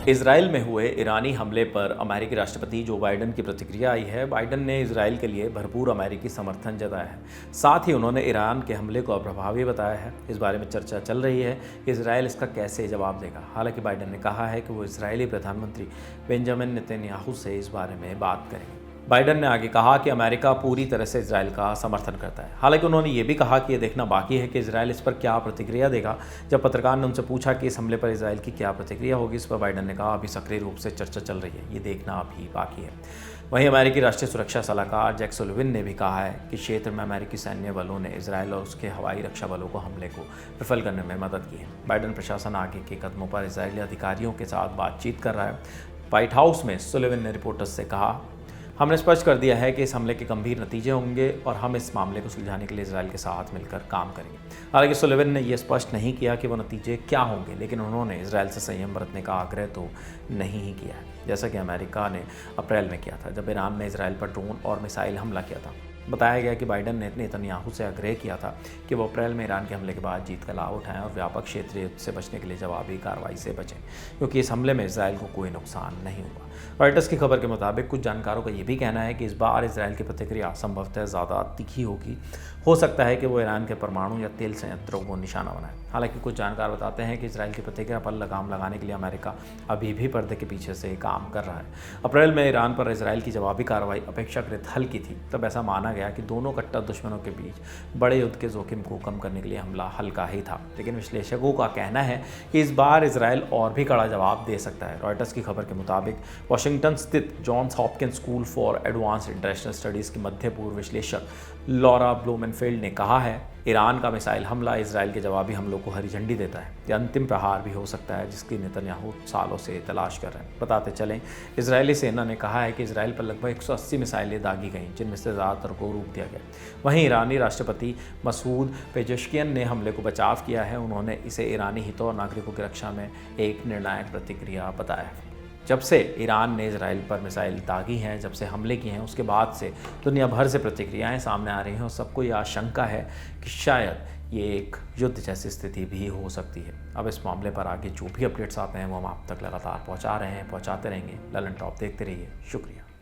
Israel में हुए ईरानी हमले पर अमेरिकी राष्ट्रपति जो बाइडन की प्रतिक्रिया आई है। बाइडन ने इजराइल के लिए भरपूर अमेरिकी समर्थन जताया है। साथ ही उन्होंने ईरान के हमले को अप्रभावी बताया है। इस बारे में चर्चा चल रही है कि इजराइल इसका कैसे जवाब देगा। हालांकि बाइडन ने कहा है कि वो इजरायली प्रधानमंत्री बेंजामिन नेतन्याहू से इस बारे में बात करेंगे। बाइडन ने आगे कहा कि अमेरिका पूरी तरह से इजराइल का समर्थन करता है। हालांकि उन्होंने ये भी कहा कि यह देखना बाकी है कि इजराइल इस पर क्या प्रतिक्रिया देगा। जब पत्रकार ने उनसे पूछा कि इस हमले पर इजराइल की क्या प्रतिक्रिया होगी, इस पर बाइडन ने कहा अभी सक्रिय रूप से चर्चा चल रही है, ये देखना अभी बाकी है। वहीं अमेरिकी राष्ट्रीय सुरक्षा सलाहकार जैक सुलिवन ने भी कहा है कि क्षेत्र में अमेरिकी सैन्य बलों ने इजराइल और उसके हवाई रक्षा बलों को हमले को विफल करने में मदद की है। बाइडन प्रशासन आगे के कदमों पर इजरायली अधिकारियों के साथ बातचीत कर रहा है। व्हाइट हाउस में सुलिवन ने रिपोर्टर्स से कहा, हमने स्पष्ट कर दिया है कि इस हमले के गंभीर नतीजे होंगे और हम इस मामले को सुलझाने के लिए इजराइल के साथ मिलकर काम करेंगे। हालांकि सुलिवन ने यह स्पष्ट नहीं किया कि वो नतीजे क्या होंगे, लेकिन उन्होंने इजराइल से संयम बरतने का आग्रह तो नहीं ही किया है, जैसा कि अमेरिका ने अप्रैल में किया था जब ईरान ने इजराइल पर ड्रोन और मिसाइल हमला किया था। बताया गया कि बाइडन ने नेतन्याहू से आग्रह किया था कि वो अप्रैल में ईरान के हमले के बाद जीत का लाभ उठाएं और व्यापक क्षेत्रीय युद्ध से बचने के लिए जवाबी कार्रवाई से बचें, क्योंकि इस हमले में इजराइल को कोई नुकसान नहीं हुआ। रॉयटर्स की खबर के मुताबिक कुछ जानकारों का ये भी कहना है कि इस बार इजराइल की प्रतिक्रिया संभवतः ज़्यादा तीखी होगी। हो सकता है कि वो ईरान के परमाणु या तेल संयंत्रों को निशाना बनाए। हालांकि कुछ जानकार बताते हैं कि इजराइल की प्रतिक्रिया पर लगाम लगाने के लिए अमेरिका अभी भी पर्दे के पीछे से काम कर रहा है। अप्रैल में ईरान पर इजराइल की जवाबी कार्रवाई अपेक्षाकृत हल्की थी। तब ऐसा माना गया कि दोनों कट्टर दुश्मनों के बीच बड़े युद्ध के जोखिम को कम करने के लिए हमला हल्का ही था। लेकिन विश्लेषकों का कहना है कि इस बार इजराइल और भी कड़ा जवाब दे सकता है। रॉयटर्स की खबर के मुताबिक वाशिंगटन स्थित Johns Hopkins school for advanced international studies की मध्य पूर्व विश्लेषक लॉरा ब्लूमेनफील्ड ने कहा है, ईरान का मिसाइल हमला इजराइल के जवाबी हमलों को हरी झंडी देता है। यह अंतिम प्रहार भी हो सकता है जिसकी नेतन्याहू सालों से तलाश कर रहे हैं। बताते चलें, इजरायली सेना ने कहा है कि इजराइल पर लगभग 180 मिसाइलें दागी गईं, जिनमें से ज़्यादातर को रोक दिया गया। वहीं ईरानी राष्ट्रपति मसूद पेजेश्कियन ने हमले को बचाव किया है। उन्होंने इसे ईरानी हितों और नागरिकों की रक्षा में एक निर्णायक प्रतिक्रिया बताया है। जब से ईरान ने इजराइल पर मिसाइल दागी हैं, जब से हमले किए हैं, उसके बाद से दुनिया भर से प्रतिक्रियाएं सामने आ रही हैं और सबको ये आशंका है कि शायद ये एक युद्ध जैसी स्थिति भी हो सकती है। अब इस मामले पर आगे जो भी अपडेट्स आते हैं वो हम आप तक लगातार पहुंचा रहे हैं, पहुंचाते रहेंगे। ललन टॉप देखते रहिए। शुक्रिया।